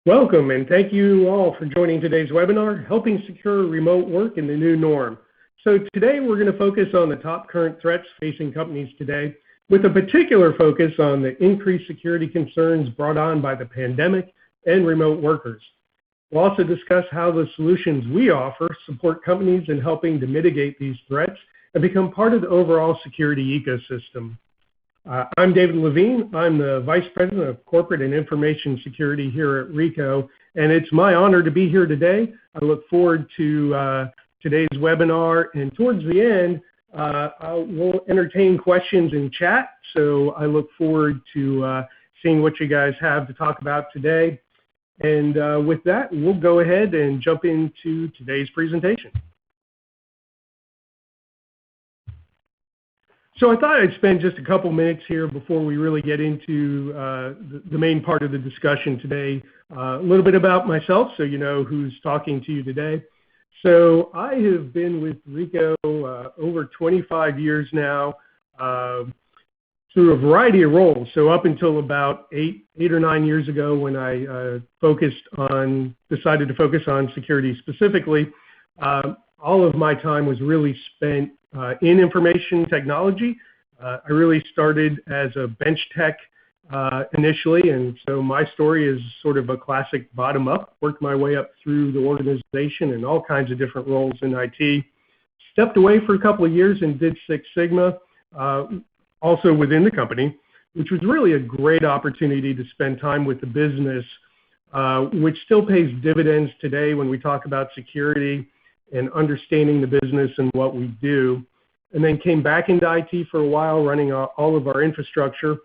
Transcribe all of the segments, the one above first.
Welcome, and thank you all for joining today's webinar, Helping Secure Remote Work in the New Norm. So today we're going to focus on the top current threats facing companies today, with a particular focus on the increased security concerns brought on by the pandemic and remote workers. We'll also discuss how the solutions we offer support companies in helping to mitigate these threats and become part of the overall security ecosystem. I'm David Levine. I'm the Vice President of Corporate and Information Security here at Ricoh, and it's my honor to be here today. I look forward to today's webinar, and towards the end, we'll entertain questions in chat, so I look forward to seeing what you guys have to talk about today. And with that, we'll go ahead and jump into today's presentation. So I thought I'd spend just a couple minutes here before we really get into the main part of the discussion today. A little bit about myself so you know who's talking to you today. So I have been with Ricoh over 25 years now through a variety of roles. So up until about eight or 9 years ago when I decided to focus on security specifically, all of my time was really spent in information technology. I really started as a bench tech initially, and so my story is sort of a classic bottom-up, worked my way up through the organization in all kinds of different roles in IT. Stepped away for a couple of years and did Six Sigma, also within the company, which was really a great opportunity to spend time with the business, which still pays dividends today when we talk about security and understanding the business and what we do, and then came back into IT for a while, running all of our infrastructure,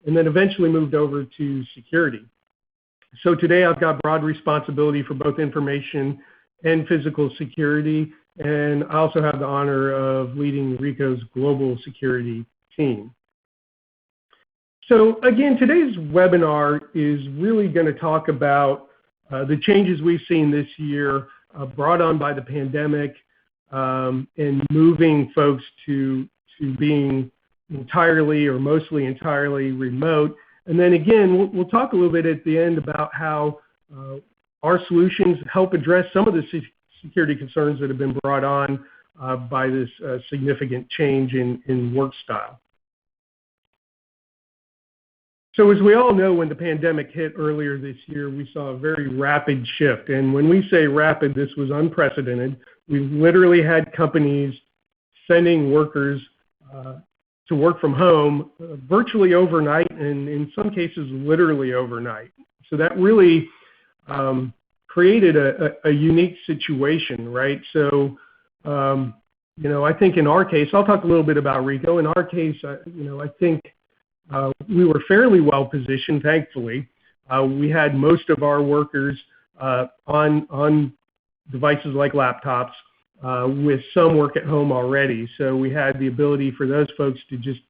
and then eventually moved over to security. So today I've got broad responsibility for both information and physical security, and I also have the honor of leading Ricoh's global security team. So again, today's webinar is really going to talk about the changes we've seen this year brought on by the pandemic, and moving folks to being entirely or mostly entirely remote. And then again, we'll talk a little bit at the end about how our solutions help address some of the security concerns that have been brought on by this significant change in work style. So as we all know, when the pandemic hit earlier this year, we saw a very rapid shift. And when we say rapid, this was unprecedented. We literally had companies sending workers to work from home virtually overnight, and in some cases, literally overnight. So that really created a unique situation, right? So, I think in our case, I'll talk a little bit about Ricoh. In our case, I think we were fairly well positioned, thankfully. We had most of our workers on devices like laptops with some work at home already. So we had the ability for those folks to just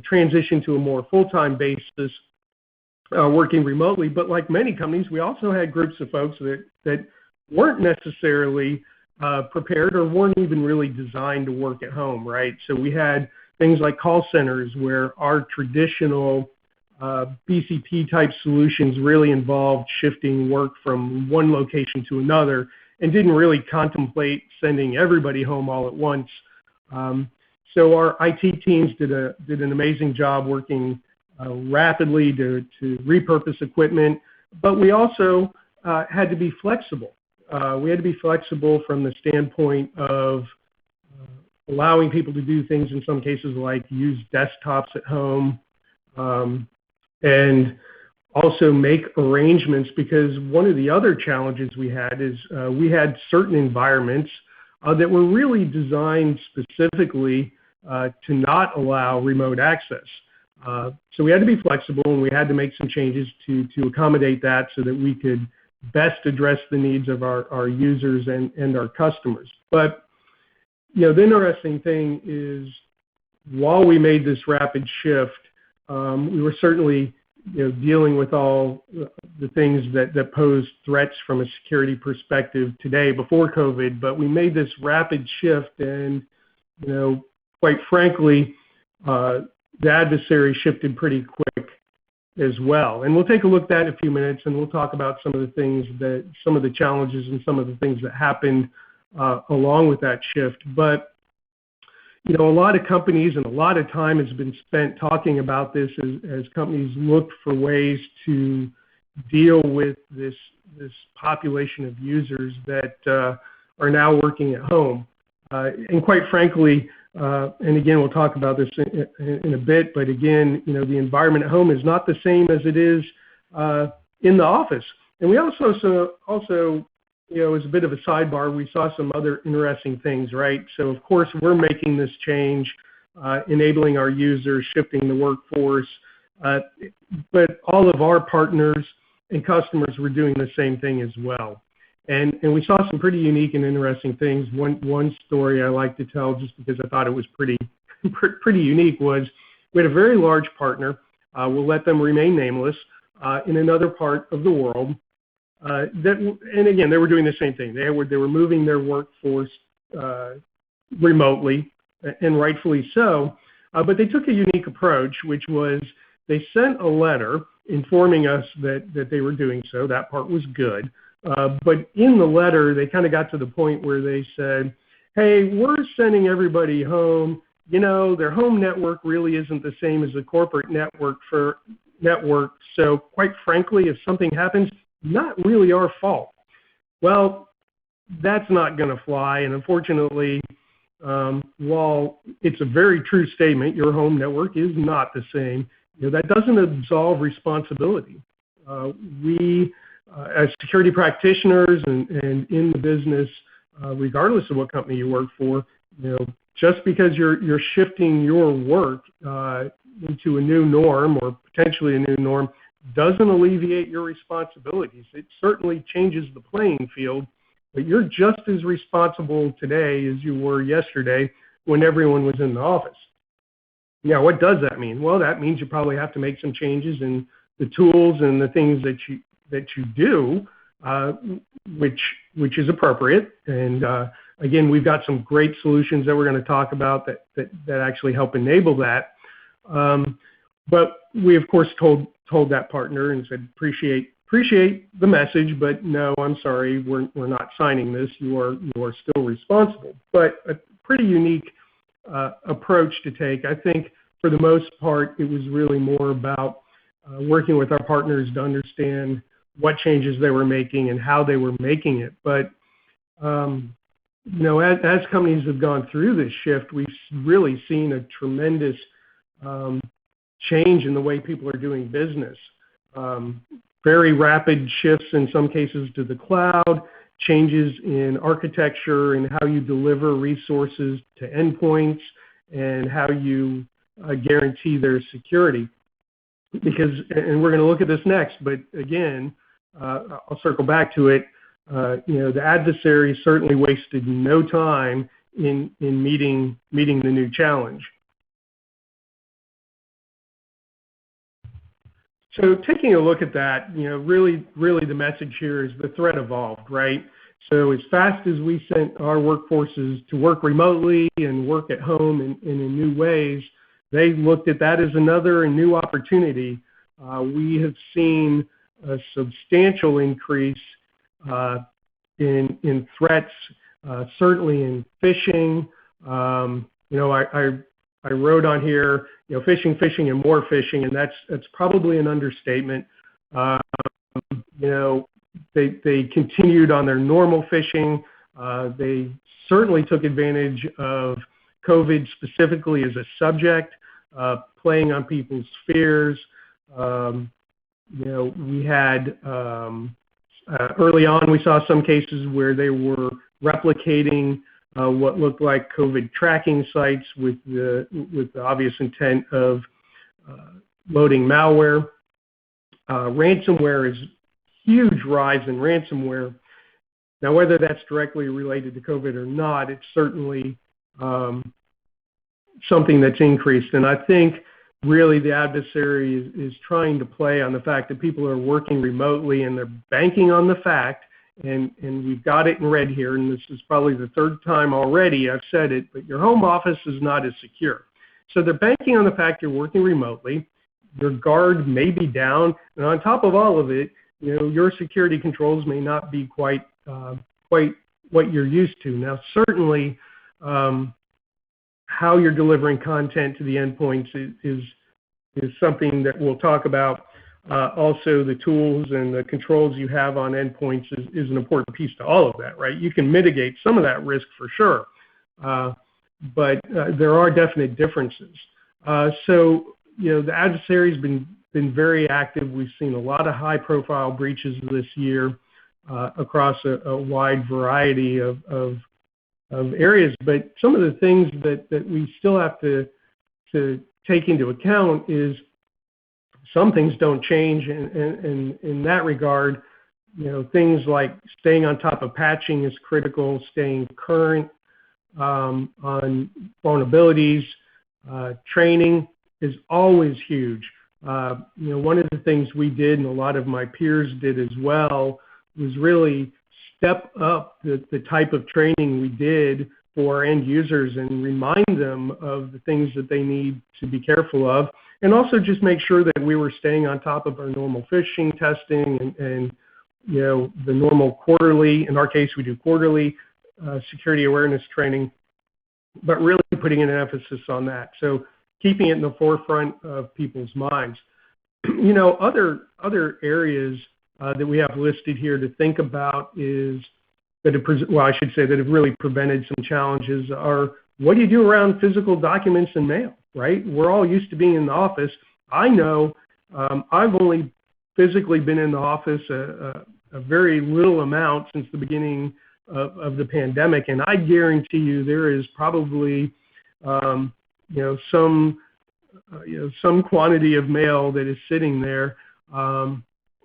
transition to a more full-time basis working remotely. But like many companies, we also had groups of folks that weren't necessarily prepared or weren't even really designed to work at home, right? So we had things like call centers where our traditional BCP type solutions really involved shifting work from one location to another and didn't really contemplate sending everybody home all at once. So our IT teams did an amazing job working rapidly to repurpose equipment, but we also had to be flexible. We had to be flexible from the standpoint of allowing people to do things in some cases like use desktops at home, and also make arrangements, because one of the other challenges we had is we had certain environments that were really designed specifically to not allow remote access. So we had to be flexible, and we had to make some changes to accommodate that so that we could best address the needs of our users and our customers. But the interesting thing is, while we made this rapid shift, we were certainly dealing with all the things that pose threats from a security perspective today before COVID, but we made this rapid shift, and quite frankly, the adversary shifted pretty quick as well. And we'll take a look at that in a few minutes, and we'll talk about some of the challenges and some of the things that happened along with that shift. But a lot of companies and a lot of time has been spent talking about this as companies look for ways to deal with this population of users that are now working at home. And quite frankly, and again, we'll talk about this in a bit, but again, the environment at home is not the same as it is in the office. And we also, as a bit of a sidebar, we saw some other interesting things, right? So of course, we're making this change, enabling our users, shifting the workforce, but all of our partners and customers were doing the same thing as well. And we saw some pretty unique and interesting things. One story I like to tell, just because I thought it was pretty unique, was we had a very large partner. We'll let them remain nameless in another part of the world. And again, they were doing the same thing. They were moving their workforce remotely, and rightfully so. But they took a unique approach, which was they sent a letter informing us that they were doing so. That part was good. But in the letter, they kind of got to the point where they said, hey, we're sending everybody home. Their home network really isn't the same as the corporate network. So quite frankly, if something happens, not really our fault. Well, that's not going to fly. And unfortunately, while it's a very true statement, your home network is not the same, that doesn't absolve responsibility. We, as security practitioners and in the business, regardless of what company you work for, just because you're shifting your work into a new norm or potentially a new norm doesn't alleviate your responsibilities. It certainly changes the playing field, but you're just as responsible today as you were yesterday when everyone was in the office. Now, what does that mean? Well, that means you probably have to make some changes in the tools and the things that you do, which is appropriate. And again, we've got some great solutions that we're going to talk about that actually help enable that. But we, of course, told that partner and said, appreciate the message, but no, I'm sorry, we're not signing this. You are still responsible. But a pretty unique approach to take. I think for the most part, it was really more about working with our partners to understand what changes they were making and how they were making it. But as companies have gone through this shift, we've really seen a tremendous change in the way people are doing business. Very rapid shifts in some cases to the cloud, changes in architecture and how you deliver resources to endpoints and how you guarantee their security. And we're going to look at this next, but again, I'll circle back to it. The adversary certainly wasted no time in meeting the new challenge. So taking a look at that, really the message here is the threat evolved, right? So as fast as we sent our workforces to work remotely and work at home in new ways, they looked at that as another and new opportunity. We have seen a substantial increase in threats, certainly in phishing. I wrote on here, phishing, and more phishing, and that's probably an understatement. They continued on their normal phishing. They certainly took advantage of COVID specifically as a subject, playing on people's fears. We had early on, we saw some cases where they were replicating what looked like COVID tracking sites with the obvious intent of loading malware. Ransomware is huge rise in ransomware. Now, whether that's directly related to COVID or not, it's certainly something that's increased. And I think really the adversary is trying to play on the fact that people are working remotely, and they're banking on the fact, and we've got it in red here, and this is probably the third time already I've said it, but your home office is not as secure. So they're banking on the fact you're working remotely. your guard may be down, and on top of all of it, your security controls may not be quite what you're used to. Now, certainly, how you're delivering content to the endpoints is something that we'll talk about. Also, the tools and the controls you have on endpoints is an important piece to all of that, right? You can mitigate some of that risk for sure, but there are definite differences. So, the adversary's been very active. We've seen a lot of high-profile breaches this year across a wide variety of areas. But some of the things that we still have to take into account is some things don't change, and in that regard, things like staying on top of patching is critical, staying current on vulnerabilities, training is always huge. One of the things we did, and a lot of my peers did as well, was really step up the type of training we did for our end users and remind them of the things that they need to be careful of, and also just make sure that we were staying on top of our normal phishing testing and the normal quarterly, in our case we do quarterly security awareness training, but really putting an emphasis on that. So keeping it in the forefront of people's minds. Other areas that we have listed here to think about is that have really prevented some challenges are, what do you do around physical documents and mail, right? We're all used to being in the office. I know I've only physically been in the office a very little amount since the beginning of the pandemic, and I guarantee you there is probably some quantity of mail that is sitting there.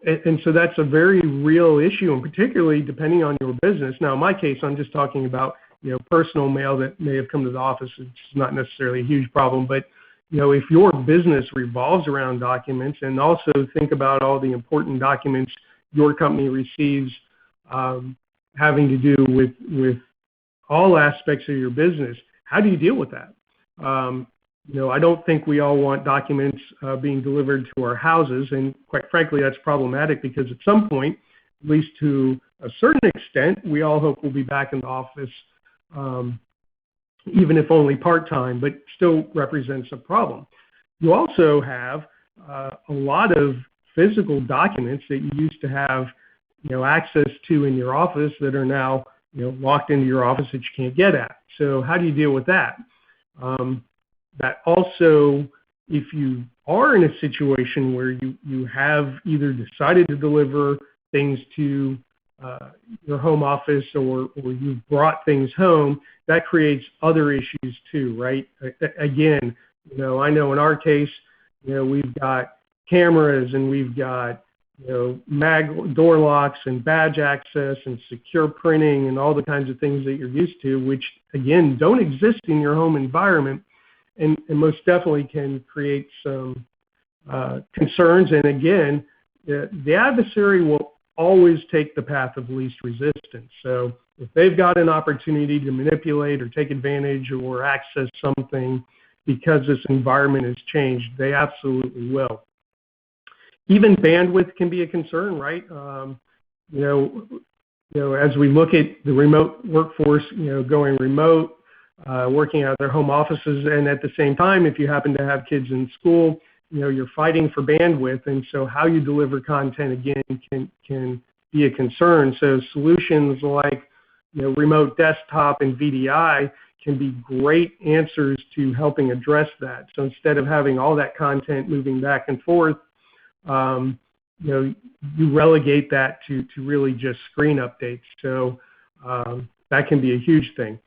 And so that's a very real issue, and particularly depending on your business. Now, in my case, I'm just talking about personal mail that may have come to the office. It's not necessarily a huge problem, but if your business revolves around documents, and also think about all the important documents your company receives having to do with all aspects of your business, how do you deal with that? I don't think we all want documents being delivered to our houses, and quite frankly, that's problematic because at some point, at least to a certain extent, we all hope we'll be back in the office, even if only part-time, but still represents a problem. You also have a lot of physical documents that you used to have access to in your office that are now locked into your office that you can't get at. So how do you deal with that? That also, if you are in a situation where you have either decided to deliver things to your home office or you've brought things home, that creates other issues too, right? Again, I know in our case, we've got cameras and we've got mag door locks and badge access and secure printing and all the kinds of things that you're used to, which again don't exist in your home environment. And most definitely can create some concerns. And again, the adversary will always take the path of least resistance. So if they've got an opportunity to manipulate or take advantage or access something because this environment has changed, they absolutely will. Even bandwidth can be a concern, right? As we look at the remote workforce, going remote, working out of their home offices, and at the same time, if you happen to have kids in school, you're fighting for bandwidth, and so how you deliver content again can be a concern. So solutions like remote desktop and VDI can be great answers to helping address that. So instead of having all that content moving back and forth, you relegate that to really just screen updates. So that can be a huge thing.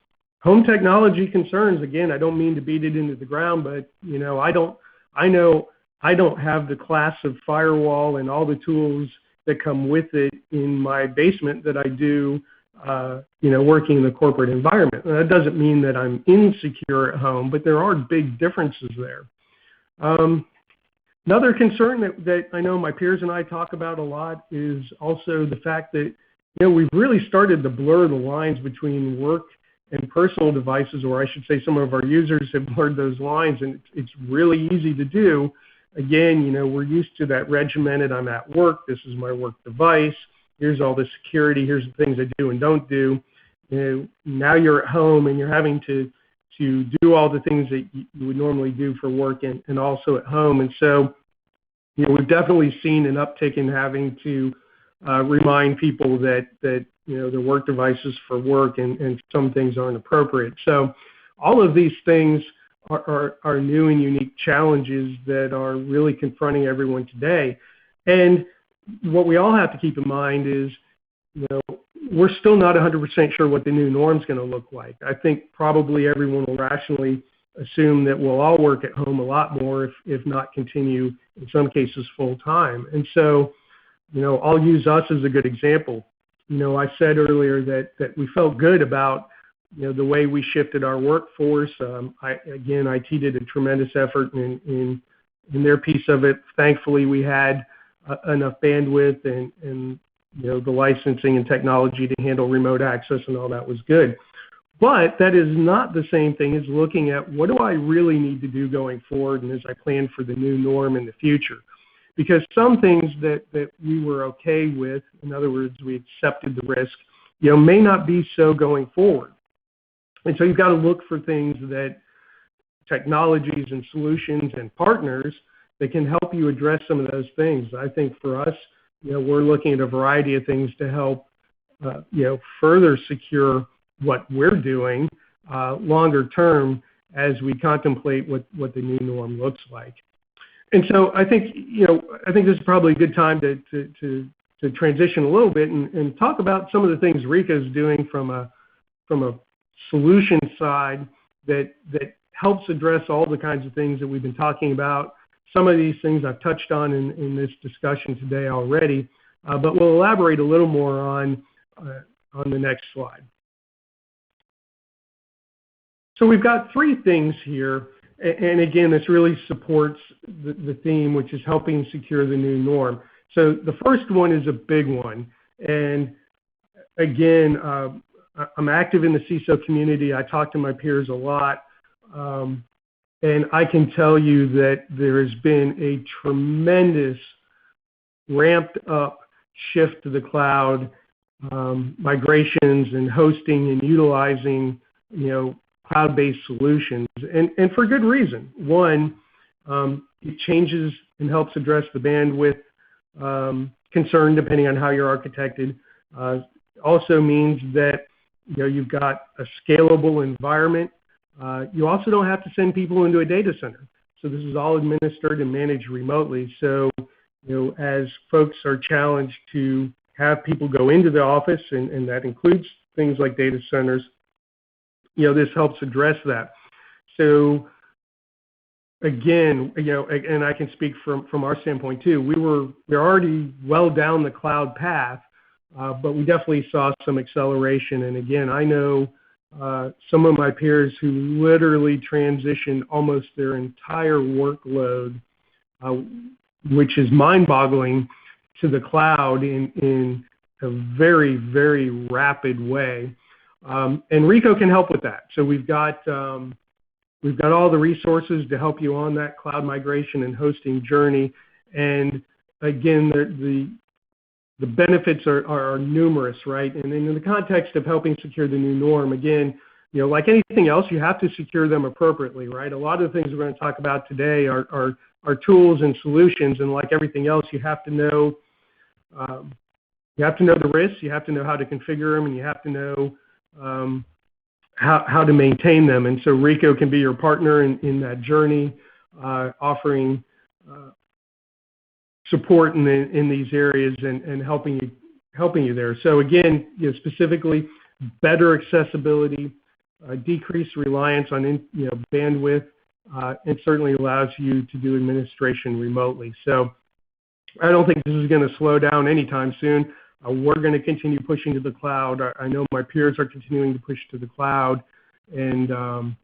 Home technology concerns, again, I don't mean to beat it into the ground, but I know I don't have the class of firewall and all the tools that come with it in my basement that I do, working in the corporate environment. And that doesn't mean that I'm insecure at home, but there are big differences there. Another concern that I know my peers and I talk about a lot is also the fact that we've really started to blur the lines between work and personal devices, or I should say some of our users have blurred those lines, and it's really easy to do. again, we're used to that regimented, I'm at work, this is my work device, here's all the security, here's the things I do and don't do. Now you're at home and you're having to do all the things that you would normally do for work and also at home. And so, we've definitely seen an uptick in having to remind people that their work devices for work and some things aren't appropriate. So all of these things are new and unique challenges that are really confronting everyone today. And what we all have to keep in mind is, we're still not 100% sure what the new norm is going to look like. I think probably everyone will rationally assume that we'll all work at home a lot more, if not continue in some cases full time. And so, I'll use us as a good example. I said earlier that we felt good about the way we shifted our workforce. IT did a tremendous effort in their piece of it. Thankfully, we had enough bandwidth and the licensing and technology to handle remote access and all that was good. But that is not the same thing as looking at what do I really need to do going forward and as I plan for the new norm in the future. Because some things that we were okay with, in other words, we accepted the risk, may not be so going forward. And so you've got to look for things that technologies and solutions and partners that can help you address some of those things. I think for us, we're looking at a variety of things to help, further secure what we're doing longer term as we contemplate what the new norm looks like. And so I think this is probably a good time to transition a little bit and talk about some of the things Ricoh is doing from a solution side that helps address all the kinds of things that we've been talking about. Some of these things I've touched on in this discussion today already, but we'll elaborate a little more on the next slide. So we've got three things here, and again, this really supports the theme, which is helping secure the new norm. So the first one is a big one, and again, I'm active in the CISO community. I talk to my peers a lot. And I can tell you that there has been a tremendous ramped up shift to the cloud, migrations and hosting and utilizing, cloud-based solutions, and for good reason. One, it changes and helps address the bandwidth concern depending on how you're architected. Also means that you've got a scalable environment. You also don't have to send people into a data center. So this is all administered and managed remotely. So, as folks are challenged to have people go into the office, and that includes things like data centers, this helps address that. So again, and I can speak from our standpoint too, we're already well down the cloud path, but we definitely saw some acceleration. And again, I know some of my peers who literally transitioned almost their entire workload, which is mind-boggling, to the cloud in a very, very rapid way. And Ricoh can help with that. So we've got all the resources to help you on that cloud migration and hosting journey. And again, the benefits are numerous, right? And in the context of helping secure the new norm, again, like anything else, you have to secure them appropriately, right? A lot of the things we're going to talk about today are tools and solutions, and like everything else, you have to know the risks, you have to know how to configure them, and you have to know how to maintain them. And so Ricoh can be your partner in that journey, offering support in these areas and helping you there. So again, specifically better accessibility, decreased reliance on bandwidth, and certainly allows you to do administration remotely. So I don't think this is going to slow down anytime soon. We're going to continue pushing to the cloud. I know my peers are continuing to push to the cloud, and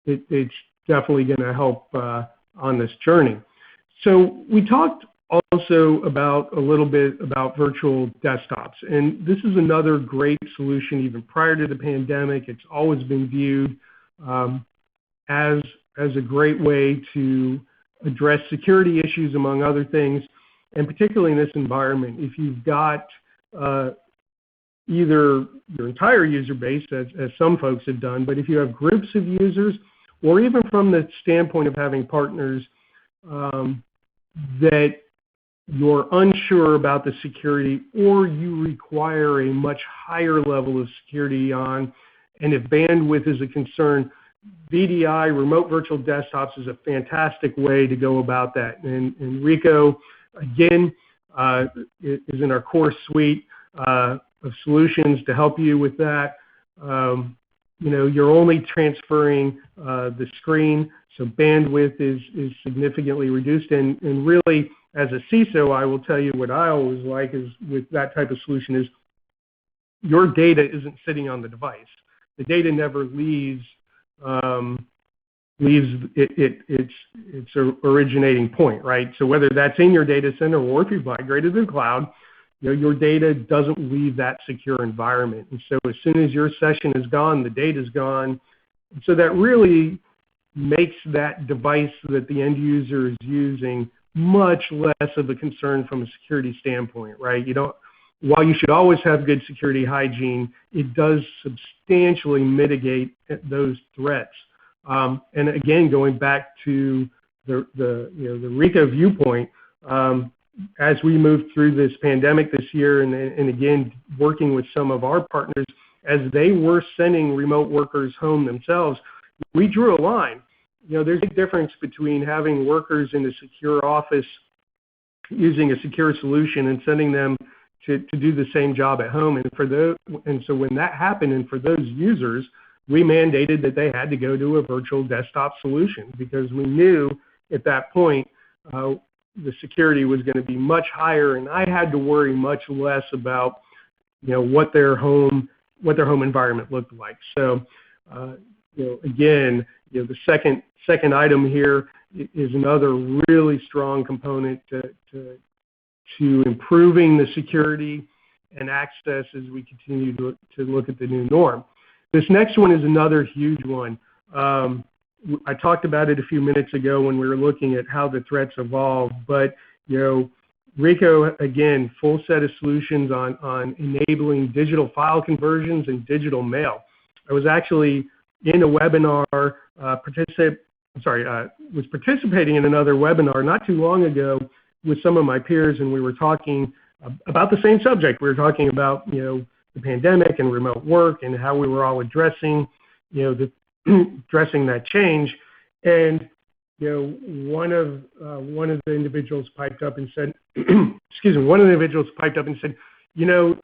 it's definitely going to help on this journey. So we talked also a little bit about virtual desktops, and this is another great solution. Even prior to the pandemic, it's always been viewed as a great way to address security issues, among other things. And particularly in this environment, if you've got either your entire user base, as some folks have done, but if you have groups of users, or even from the standpoint of having partners that you're unsure about the security, or you require a much higher level of security on, and if bandwidth is a concern, VDI, remote virtual desktops, is a fantastic way to go about that. And Ricoh, again, is in our core suite of solutions to help you with that. You're only transferring the screen, so bandwidth is significantly reduced. And really, as a CISO, I will tell you what I always like is with that type of solution is your data isn't sitting on the device. The data never leaves its originating point, right? So whether that's in your data center or if you've migrated to the cloud, your data doesn't leave that secure environment. And so as soon as your session is gone, the data's gone. And so that really makes that device that the end user is using much less of a concern from a security standpoint, right? While you should always have good security hygiene, it does substantially mitigate those threats. And again, going back to the Ricoh viewpoint, as we moved through this pandemic this year, and again, working with some of our partners, as they were sending remote workers home themselves, we drew a line. There's a difference between having workers in a secure office using a secure solution and sending them to do the same job at home. And so when that happened, and for those users, we mandated that they had to go to a virtual desktop solution, because we knew at that point the security was going to be much higher, and I had to worry much less about what their home environment looked like. So again, the second item here is another really strong component to improving the security and access as we continue to look at the new norm. This next one is another huge one. I talked about it a few minutes ago when we were looking at how the threats evolve, but Ricoh, again, full set of solutions on enabling digital file conversions and digital mail. I was actually in a webinar, was participating in another webinar not too long ago with some of my peers, and we were talking about the same subject. We were talking about the pandemic and remote work and how we were all addressing addressing that change. And one of the individuals piped up and said,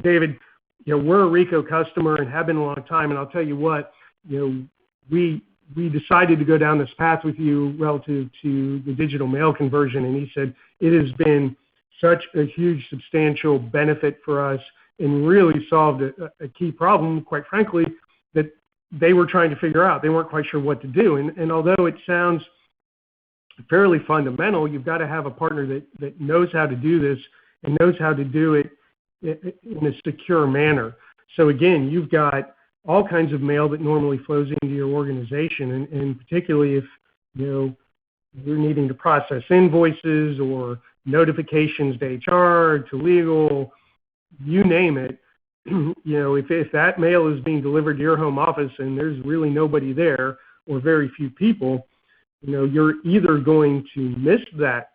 David, we're a Ricoh customer and have been a long time, and I'll tell you what, we decided to go down this path with you relative to the digital mail conversion. And he said, it has been such a huge, substantial benefit for us and really solved a key problem, quite frankly, that they were trying to figure out. They weren't quite sure what to do. And although it sounds fairly fundamental, you've got to have a partner that knows how to do this and knows how to do it in a secure manner. So again, you've got all kinds of mail that normally flows into your organization, and particularly if you're needing to process invoices or notifications to HR, to legal, you name it. If that mail is being delivered to your home office and there's really nobody there or very few people, you're either going to miss that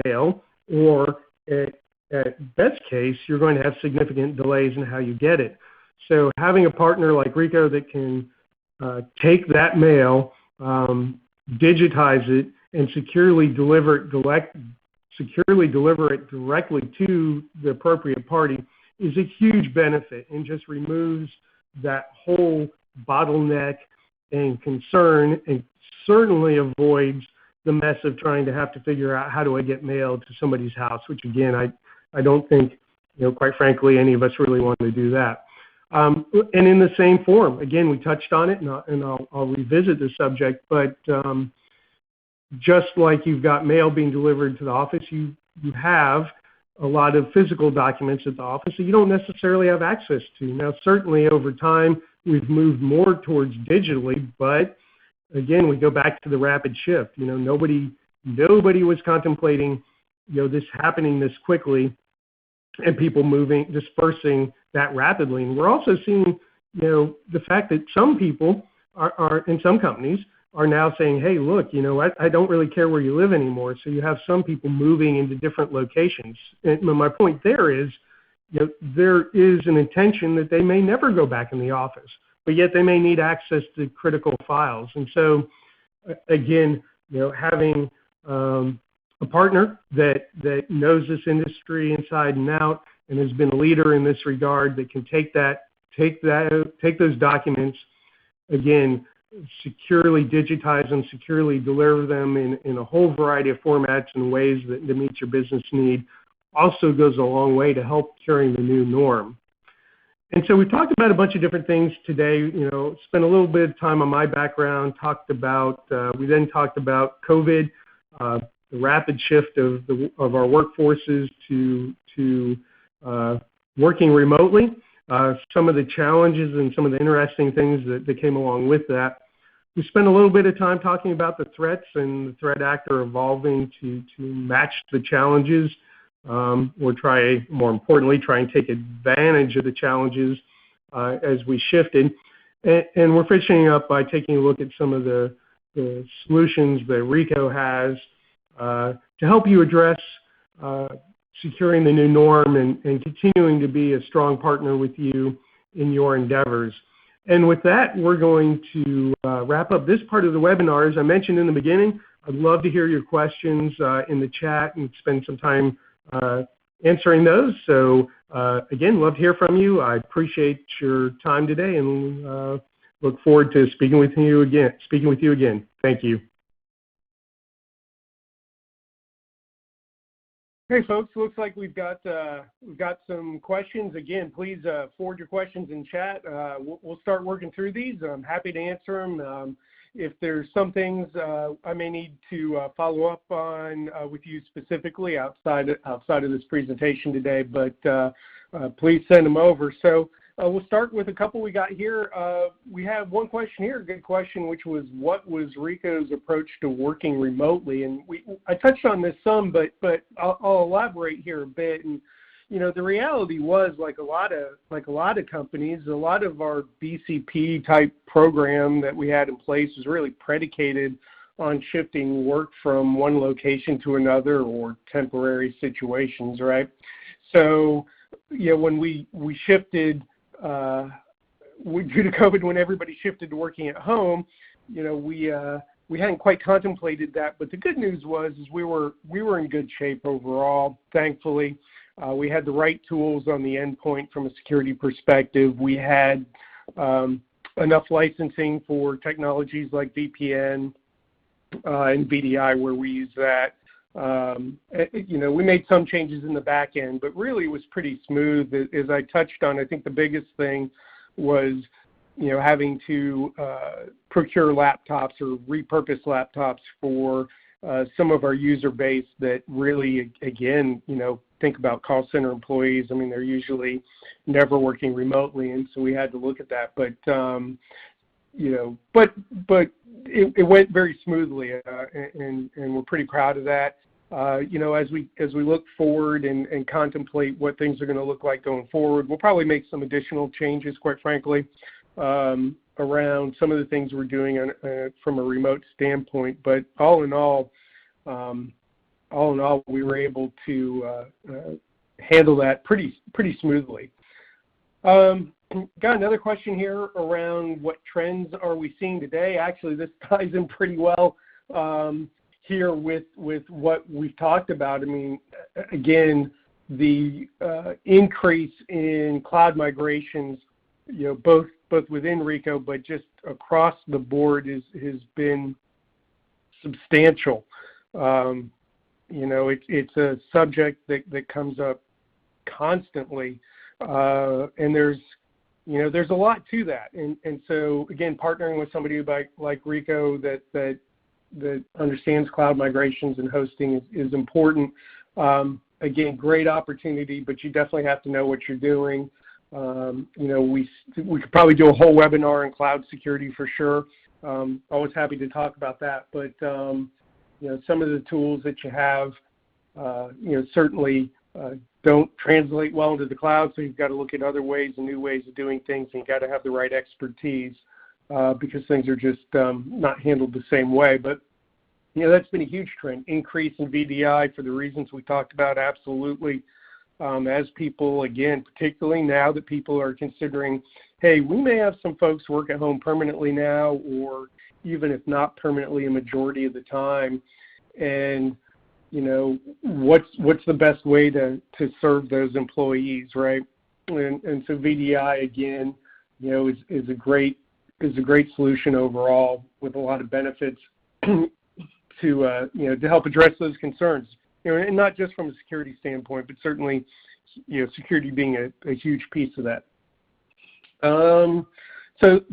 mail, or at best case, you're going to have significant delays in how you get it. So having a partner like Ricoh that can take that mail, digitize it, and securely deliver it directly to the appropriate party is a huge benefit, and just removes that whole bottleneck and concern, and certainly avoids the mess of trying to have to figure out how do I get mail to somebody's house, which again, I don't think, quite frankly, any of us really want to do that. And in the same form, again, we touched on it, and I'll revisit the subject, but just like you've got mail being delivered to the office, you have a lot of physical documents at the office that you don't necessarily have access to. Now, certainly over time, we've moved more towards digitally, but again, we go back to the rapid shift. Nobody Nobody was contemplating, this happening this quickly and people dispersing that rapidly. And we're also seeing, the fact that some people are in some companies are now saying, hey, look, I don't really care where you live anymore. So you have some people moving into different locations. And my point there is, there is an intention that they may never go back in the office, but yet they may need access to critical files. And so, again, having a partner that knows this industry inside and out and has been a leader in this regard that can take those documents, again, securely digitize them, securely deliver them in a whole variety of formats and ways that meet your business need, also goes a long way to help carrying the new norm. And so we've talked about a bunch of different things today, spent a little bit of time on my background, we then talked about COVID, the rapid shift of our workforces to working remotely, some of the challenges and some of the interesting things that came along with that. We spent a little bit of time talking about the threats and the threat actor evolving to match the challenges, or more importantly, try and take advantage of the challenges as we shifted. And we're finishing up by taking a look at some of the solutions that Ricoh has to help you address securing the new norm and continuing to be a strong partner with you in your endeavors. And with that, we're going to wrap up this part of the webinar. As I mentioned in the beginning, I'd love to hear your questions in the chat and spend some time answering those. So again, love to hear from you. I appreciate your time today and look forward to speaking with you again. Thank you. Hey folks, looks like we've got some questions. Again, please forward your questions in chat. We'll start working through these. I'm happy to answer them. If there's some things I may need to follow up on with you specifically outside of this presentation today, but please send them over. So we'll start with a couple we got here. We have one question here, a good question, which was, what was Ricoh's approach to working remotely? And I touched on this some, but I'll elaborate here a bit. And the reality was, like a lot of companies, a lot of our BCP type program that we had in place was really predicated on shifting work from one location to another or temporary situations, right? So when we shifted due to COVID, when everybody shifted to working at home, we hadn't quite contemplated that. But the good news was we were in good shape overall. Thankfully, we had the right tools on the endpoint from a security perspective. We had enough licensing for technologies like VPN and VDI where we use that. We made some changes in the back end, but really it was pretty smooth. As I touched on, I think the biggest thing was, having to procure laptops or repurpose laptops for some of our user base that really, again, think about call center employees. I mean, they're usually never working remotely, and so we had to look at that. But it went very smoothly, and we're pretty proud of that. As we look forward and contemplate what things are going to look like going forward, we'll probably make some additional changes, quite frankly, around some of the things we're doing from a remote standpoint. But all in all, we were able to handle that pretty smoothly. Got another question here around what trends are we seeing today. Actually, this ties in pretty well here with what we've talked about. I mean, again, the increase in cloud migrations, both within Ricoh, but just across the board has been substantial. It's a subject that comes up constantly, and there's a lot to that. And so again, partnering with somebody like Ricoh that understands cloud migrations and hosting is important. Again, great opportunity, but you definitely have to know what you're doing. We could probably do a whole webinar on cloud security for sure. Always happy to talk about that. But some of the tools that you have, certainly don't translate well into the cloud, so you've got to look at other ways and new ways of doing things, and you've got to have the right expertise because things are just not handled the same way. But, that's been a huge trend, increase in VDI for the reasons we talked about, absolutely. As people, again, particularly now that people are considering, hey, we may have some folks work at home permanently now, or even if not permanently, a majority of the time, and what's the best way to serve those employees, right? And so VDI again, is a great solution overall with a lot of benefits to help address those concerns. And not just from a security standpoint, but certainly, security being a huge piece of that. So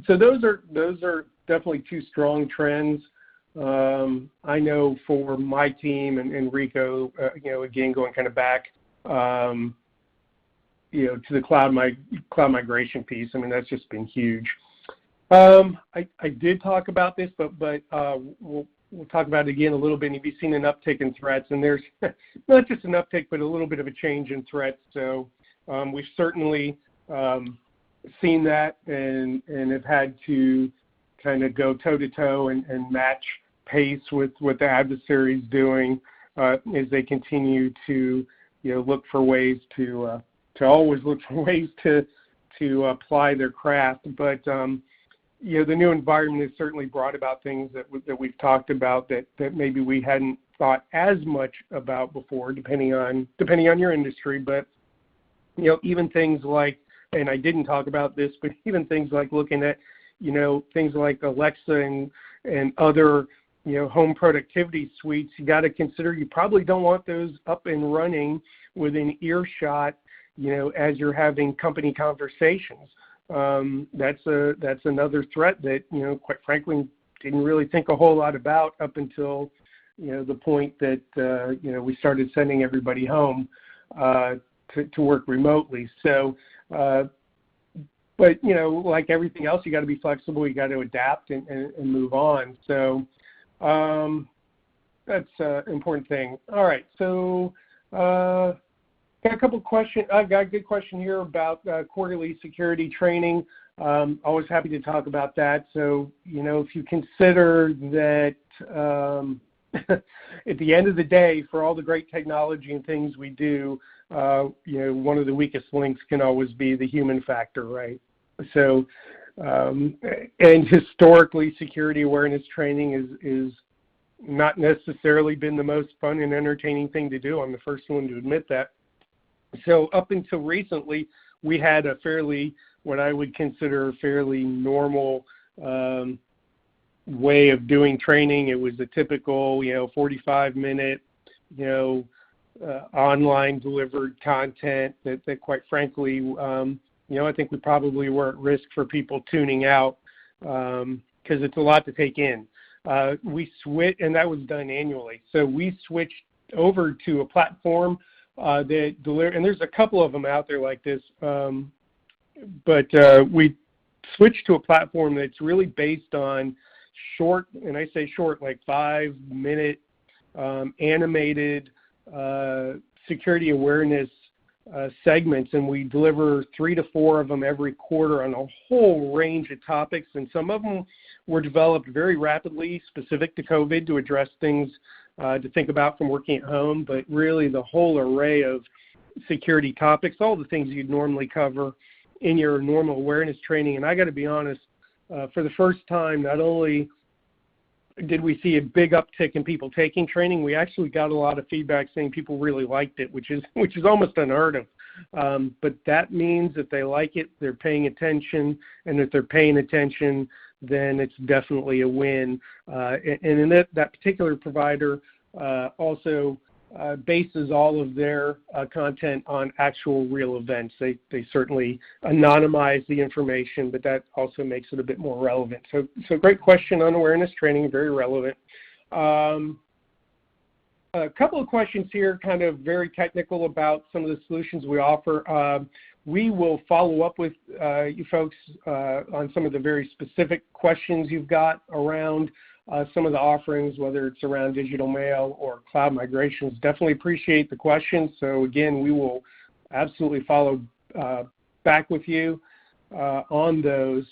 those are definitely two strong trends. I know for my team and Ricoh, again, going kind of back, to the cloud migration piece. I mean, that's just been huge. I did talk about this, but we'll talk about it again a little bit. Have you seen an uptick in threats? And there's not just an uptick, but a little bit of a change in threats. So we've certainly seen that and have had to kind of go toe-to-toe and match pace with what the adversary's doing as they continue to look for ways to always look for ways to apply their craft. But the new environment has certainly brought about things that we've talked about that maybe we hadn't thought as much about before, depending on your industry. But even things like, and I didn't talk about this, but even things like looking at things like Alexa and other home productivity suites, you got to consider you probably don't want those up and running within earshot as you're having company conversations. That's another threat that quite frankly didn't really think a whole lot about up until the point that we started sending everybody home to work remotely. So but like everything else, you got to be flexible, you got to adapt and move on. So that's an important thing. All right, so got a couple of questions. I've got a good question here about quarterly security training. Always happy to talk about that. So, if you consider that at the end of the day, for all the great technology and things we do, one of the weakest links can always be the human factor, right? So, and historically, security awareness training is not necessarily been the most fun and entertaining thing to do. I'm the first one to admit that. So up until recently, we had what I would consider a fairly normal way of doing training. It was a typical, 45-minute, online delivered content that quite frankly, I think we probably were at risk for people tuning out because it's a lot to take in. We switched, and that was done annually. So we switched over to a platform that deliver, and there's a couple of them out there like this, but we switched to a platform that's really based on short, and I say short, like 5-minute animated security awareness segments, and we deliver 3 to 4 of them every quarter on a whole range of topics, and some of them were developed very rapidly, specific to COVID, to address things to think about from working at home, but really the whole array of security topics, all the things you'd normally cover in your normal awareness training. And I got to be honest, for the first time, not only did we see a big uptick in people taking training, we actually got a lot of feedback saying people really liked it, which is almost unheard of. But that means that they like it, they're paying attention, and if they're paying attention, then it's definitely a win. And in that particular provider also bases all of their content on actual real events. They certainly anonymize the information, but that also makes it a bit more relevant. So great question on awareness training, very relevant. A couple of questions here, kind of very technical about some of the solutions we offer. We will follow up with you folks on some of the very specific questions you've got around some of the offerings, whether it's around digital mail or cloud migrations. Definitely appreciate the questions. So again, we will absolutely follow back with you on those.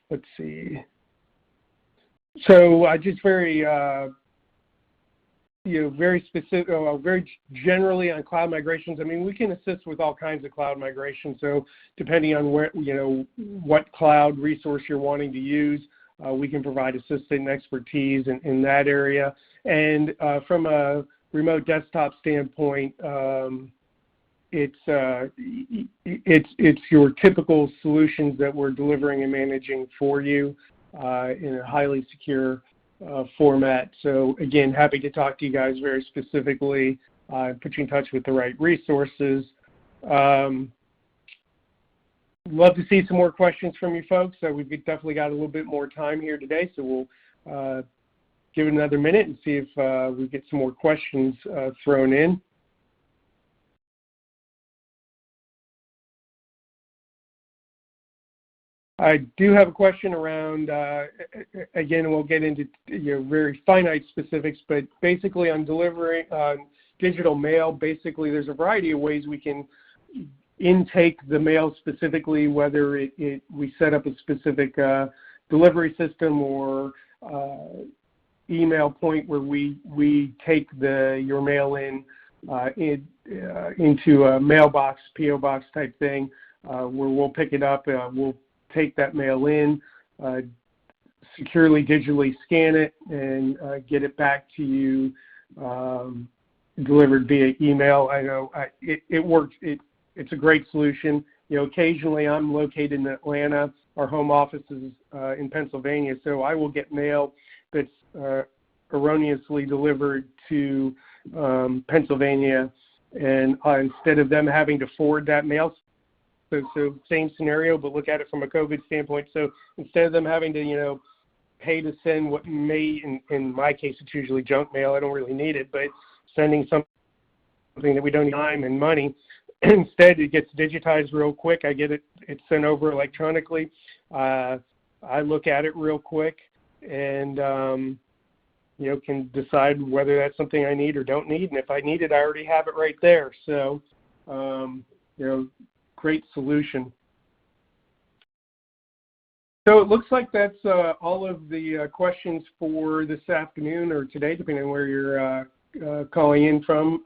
Let's see. So just very very specific, very generally on cloud migrations. I mean, we can assist with all kinds of cloud migrations. So depending on where, what cloud resource you're wanting to use, we can provide assistance and expertise in that area. And from a remote desktop standpoint, it's your typical solutions that we're delivering and managing for you in a highly secure format. So again, happy to talk to you guys very specifically, put you in touch with the right resources. Love to see some more questions from you folks. So we've definitely got a little bit more time here today, so we'll give it another minute and see if we get some more questions thrown in. I do have a question around, again, we'll get into very finite specifics, but basically on delivering digital mail, basically there's a variety of ways we can intake the mail specifically, whether we set up a specific delivery system or email point where we take your mail into a mailbox, PO box type thing, where we'll pick it up, we'll take that mail in, securely digitally scan it, and get it back to you delivered via email. I know it works. It's a great solution. Occasionally I'm located in Atlanta. Our home office is in Pennsylvania, so I will get mail that's erroneously delivered to Pennsylvania, and instead of them having to forward that mail, so same scenario, but look at it from a COVID standpoint. So instead of them having to, pay to send what may, in my case, it's usually junk mail. I don't really need it, but sending something that we don't need time and money, instead it gets digitized real quick. I get it. It's sent over electronically. I look at it real quick and, can decide whether that's something I need or don't need. And if I need it, I already have it right there. So, great solution. So it looks like that's all of the questions for this afternoon or today, depending on where you're calling in from.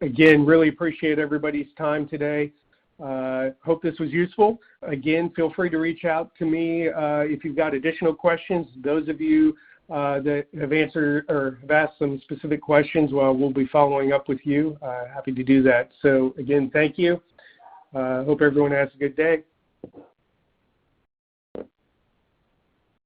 Again, really appreciate everybody's time today. Hope this was useful. Again, feel free to reach out to me if you've got additional questions. Those of you that have answered or have asked some specific questions, well, we'll be following up with you. Happy to do that. So again, thank you. Hope everyone has a good day.